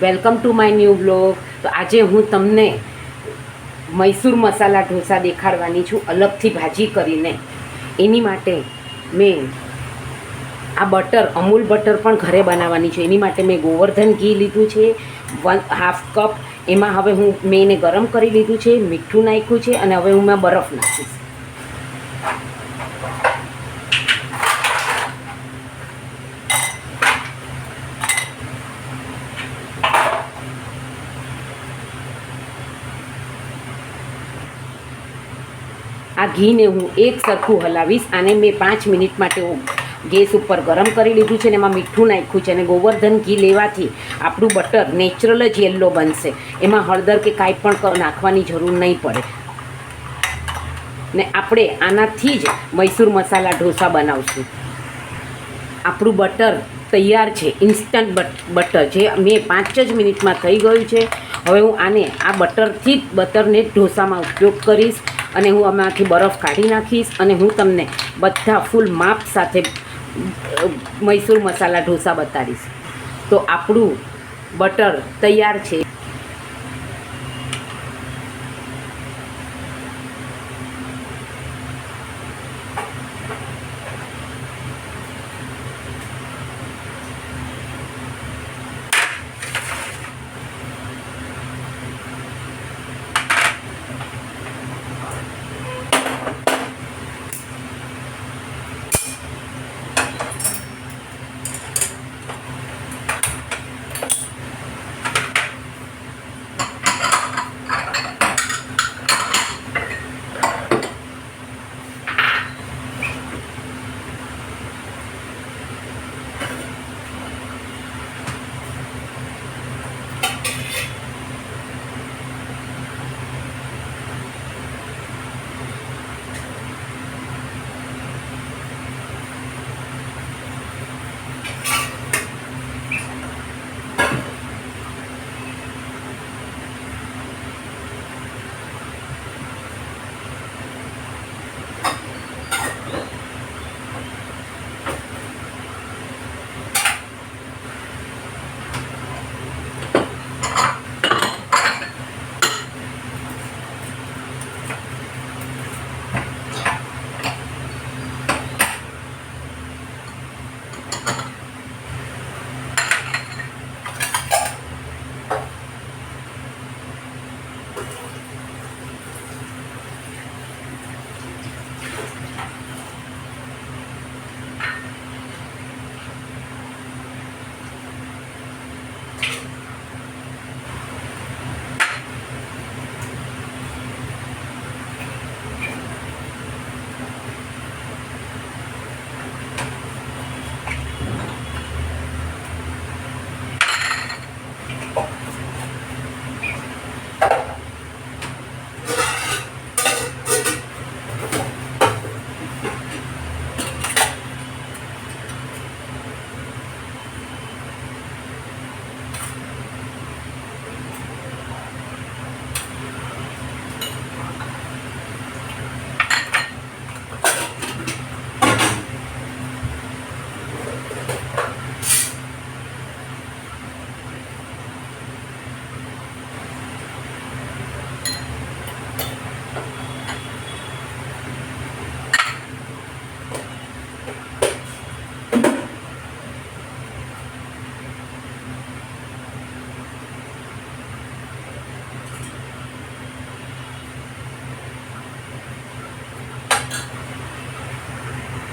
Welcome to my new blog. તો આજે હું તમને મૈસૂર મસાલા ઢોસા દેખાડવાની છું, અલગથી ભાજી કરીને. એની માટે મેં આ બટર, અમૂલ બટર પણ ઘરે બનાવવાની છે. એની માટે મેં ગોવર્ધન ઘી લીધું છે, 1/2 કપ. એમાં હવે મેં એને ગરમ કરી લીધું છે, મીઠું નાખ્યું છે અને હવે હું બરફ નાખીશ. આ ઘીને હું એક સરખું હલાવીશ. આને મેં 5 મિનિટ માટે ગેસ ઉપર ગરમ કરી લીધું છે ને એમાં મીઠું નાખ્યું છે. અને ગોવર્ધન ઘી લેવાથી આપણું બટર નેચરલ જ યલો બનશે. એમાં હળદર કે કાંઈ પણ નાખવાની જરૂર નહીં પડે. ને આપણે આનાથી જ મૈસૂર મસાલા ઢોસા બનાવશું. આપણું બટર તૈયાર છે, ઇન્સ્ટન્ટ બટર, જે મેં 5 જ મિનિટમાં થઈ ગયું છે. હવે હું આ બટરથી જ બટરને ઢોસામાં ઉપયોગ કરીશ. અને હું આમાંથી બરફ કાઢી નાખીશ અને હું તમને બધા ફૂલ માપ સાથે મૈસૂર મસાલા ઢોસા બતાડીશ. તો આપણું બટર તૈયાર છે.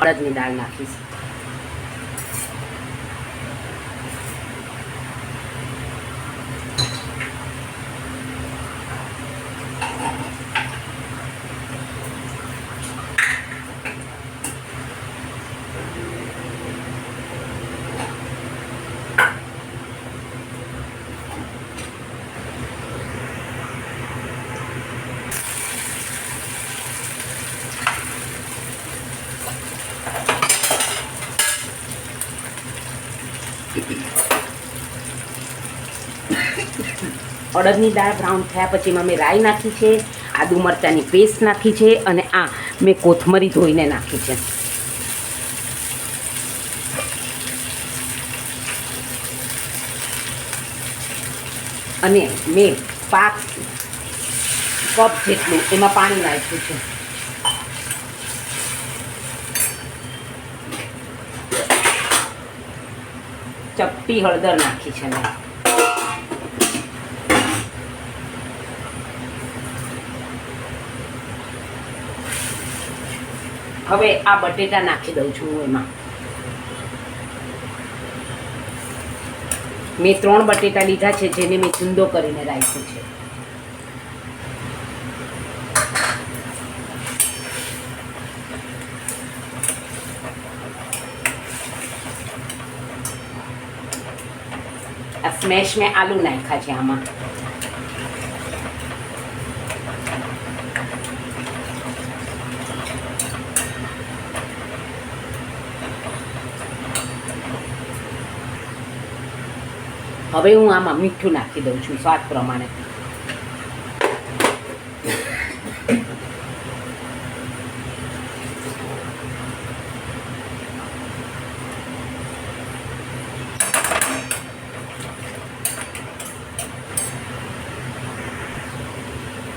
અડદની દાળ નાખીશ. અડદની દાળ બ્રાઉન થયા પછી એમાં મેં રાઈ નાખી છે, આદુ મરચાંની પેસ્ટ નાખી છે અને આ મેં કોથમરી ધોઈને નાખી છે. અને મેં 5 કપ જેટલું એમાં પાણી નાખ્યું છે. ચપટી હળદર નાખી છે મેં. હવે આ બટેટા નાખી દઉં છું હું એમાં. મેં 3 બટેટા લીધા છે જેને મેં ચૂંદો કરીને રાખ્યો છે. આ સ્મેશ મેં આલુ નાખ્યા છે આમાં. હવે હું આમાં મીઠું નાખી દઉં છું સ્વાદ પ્રમાણે.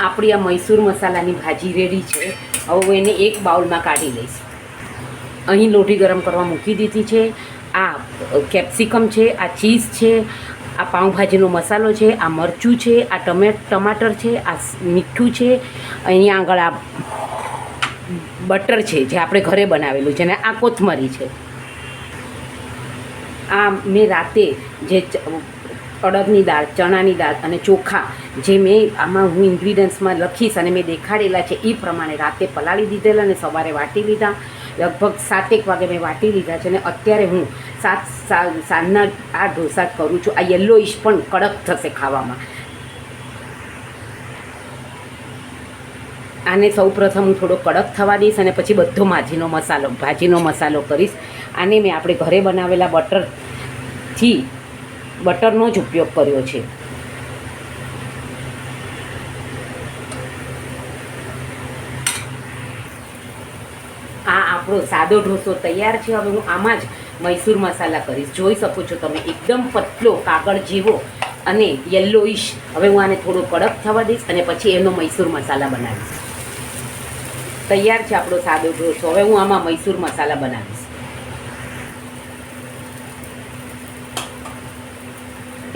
આપણી આ મૈસૂર મસાલાની ભાજી રેડી છે. હવે હું એને એક બાઉલમાં કાઢી લઈશ. અહીં લોટી ગરમ કરવા મૂકી દીધી છે. આ કેપ્સિકમ છે, આ ચીઝ છે, આ પાઉંભાજીનો મસાલો છે, આ મરચું છે, આ ટમાટર છે, આ મીઠું છે, અહીંયા આગળ આ બટર છે જે આપણે ઘરે બનાવેલું છે, અને આ કોથમરી છે. આ મેં રાતે જે અડદની દાળ, ચણાની દાળ અને ચોખા જે મેં આમાં હું ઇન્ગ્રીડિયન્ટ્સમાં લખીશ અને મેં દેખાડેલા છે એ પ્રમાણે રાતે પલાળી દીધેલા અને સવારે વાટી લીધા. લગભગ 7-1 વાગે મેં વાટી લીધા છે અને અત્યારે હું સાંજના આ ઢોસા કરું છું. આ યલોઇશ પણ કડક થશે ખાવામાં. આને સૌપ્રથમ હું થોડો કડક થવા દઈશ અને પછી બધો ભાજીનો મસાલો કરીશ. આને મેં આપણે ઘરે બનાવેલા બટરનો જ ઉપયોગ કર્યો છે. આ આપણો સાદો ઢોસો તૈયાર છે. હવે હું આમાં જ મૈસૂર મસાલા કરીશ. જોઈ શકો છો તમે એકદમ પતલો કાગળ જેવો અને યલોઇશ. હવે હું આને થોડો કડક થવા દઈશ અને પછી એનો મૈસૂર મસાલા બનાવીશ. તૈયાર છે આપણો સાદો ઢોસો. હવે હું આમાં મૈસૂર મસાલા બનાવીશ.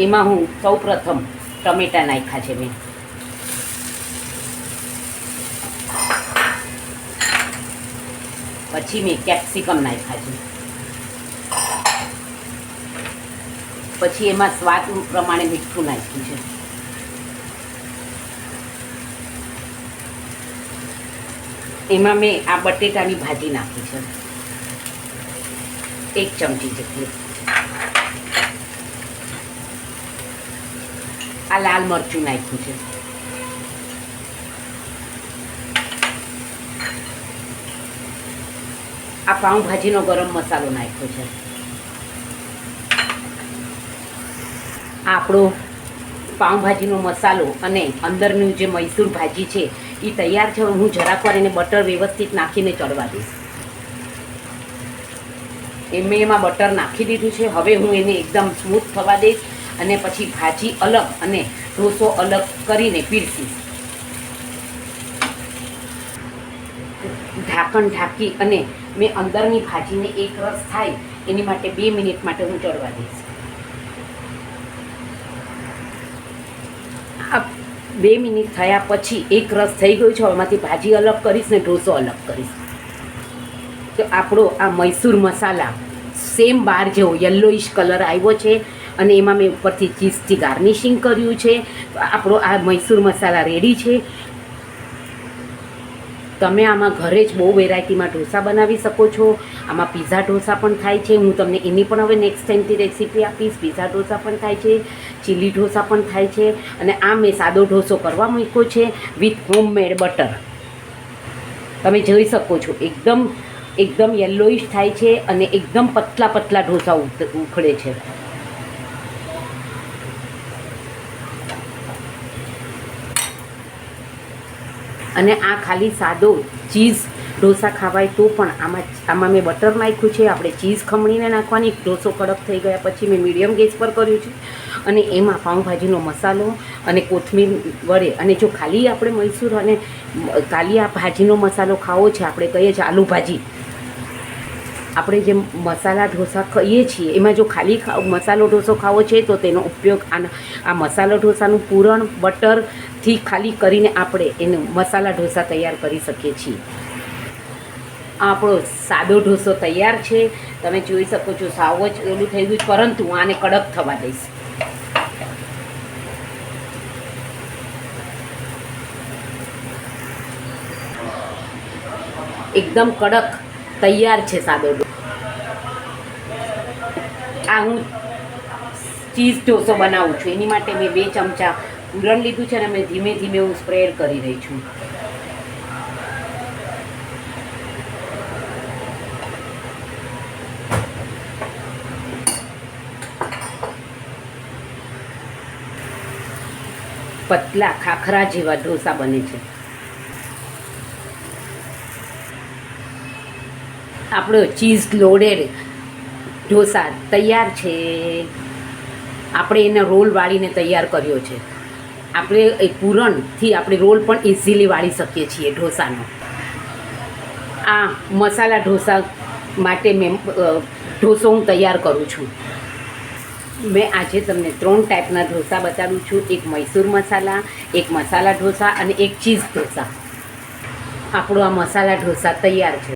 એમાં હું સૌપ્રથમ ટમેટા નાખ્યા છે મેં. પછી મેં કેપ્સિકમ નાખ્યા છે. પછી એમાં સ્વાદ પ્રમાણે મીઠું નાખ્યું છે. એમાં મેં આ બટેટાની ભાજી નાખી છે 1 ચમચી જેટલી. આ લાલ મરચું નાખ્યું છે. આ પાઉંભાજીનો ગરમ મસાલો નાખ્યો છે. આ આપણો પાઉંભાજીનો મસાલો અને અંદરનું જે મૈસૂર ભાજી છે એ તૈયાર છે. હું જરાક વાર એને બટર વ્યવસ્થિત નાખીને ચડવા દઈશ. મેં એમાં બટર નાખી દીધું છે. હવે હું એને એકદમ સ્મૂથ થવા દઈશ અને પછી ભાજી અલગ અને ઢોસો અલગ કરીને પીરસીશ. ઢાંકણ ઢાંકી અને મેં અંદરની ભાજીને એક રસ થાય એની માટે 2 મિનિટ માટે હું ચડવા દઈશ. આ 2 મિનિટ થયા પછી એક રસ થઈ ગયો છે. એમાંથી ભાજી અલગ કરીશ ને ઢોસો અલગ કરીશ. તો આપણો આ મૈસૂર મસાલા સેમ બાર જેવો યલોઇશ કલર આવ્યો છે અને એમાં મેં ઉપરથી ચીઝથી ગાર્નિશિંગ કર્યું છે. આપણો આ મૈસૂર મસાલા રેડી છે. તમે આમાં ઘરે જ બહુ વેરાયટીમાં ઢોસા બનાવી શકો છો. આમાં પીઝા ઢોસા પણ થાય છે. હું તમને એની પણ હવે નેક્સ્ટ ટાઈમથી રેસીપી આપીશ. પીઝા ઢોસા પણ થાય છે, ચીલી ઢોસા પણ થાય છે. અને આ મેં સાદો ઢોસો કરવા મૂક્યો છે વિથ હોમમેડ બટર. તમે જોઈ શકો છો એકદમ યલોઇશ થાય છે અને એકદમ પતલા ઢોસા ઉખડે છે. અને આ ખાલી સાદો ચીઝ ઢોસા ખાવાય તો પણ આમાં મેં બટર નાખ્યું છે. આપણે ચીઝ ખમણીને નાખવાની. ઢોસો કડક થઈ ગયા પછી મેં મીડિયમ ગેસ પર કર્યું છે અને એમાં પાઉંભાજીનો મસાલો અને કોથમીર વડે, અને જો ખાલી આપણે મૈસૂર અને ખાલી આ ભાજીનો મસાલો ખાવો છે, આપણે કહીએ છીએ આલુ ભાજી, આપણે જે મસાલા ઢોસા ખાઈએ છીએ એમાં જો ખાલી મસાલો ઢોસો ખાવો છે તો તેનો ઉપયોગ આ મસાલા ઢોસાનું પૂરણ બટરથી ખાલી કરીને આપણે એને મસાલા ઢોસા તૈયાર કરી શકીએ છીએ. આપણો સાદો ઢોસો તૈયાર છે. તમે જોઈ શકો છો સાવ જ ઓલું થઈ ગયું, પરંતુ હું આને કડક થવા દઈશ. એકદમ કડક તૈયાર છે સાદો ઢોસો. આ હું ચીઝ ઢોસો બનાવું છું. એની માટે મેં 2 ચમચા પૂરણ લીધું છે અને મેં ધીમે ધીમે હું સ્પ્રેડ કરી રહી છું. પતલા ખાખરા જેવા ઢોસા બને છે. આપણો ચીઝ લોડેડ ઢોસા તૈયાર છે. આપણે એને રોલ વાળીને તૈયાર કર્યો છે. આપણે એ પૂરણથી આપણે રોલ પણ ઇઝીલી વાળી શકીએ છીએ ઢોસાનો. આ મસાલા ઢોસા માટે મેં ઢોસો હું તૈયાર કરું છું. મેં આજે તમને 3 ટાઈપના ઢોસા બતાવું છું. એક મૈસૂર મસાલા, એક મસાલા ઢોસા અને એક ચીઝ ઢોસા. આપણો આ મસાલા ઢોસા તૈયાર છે.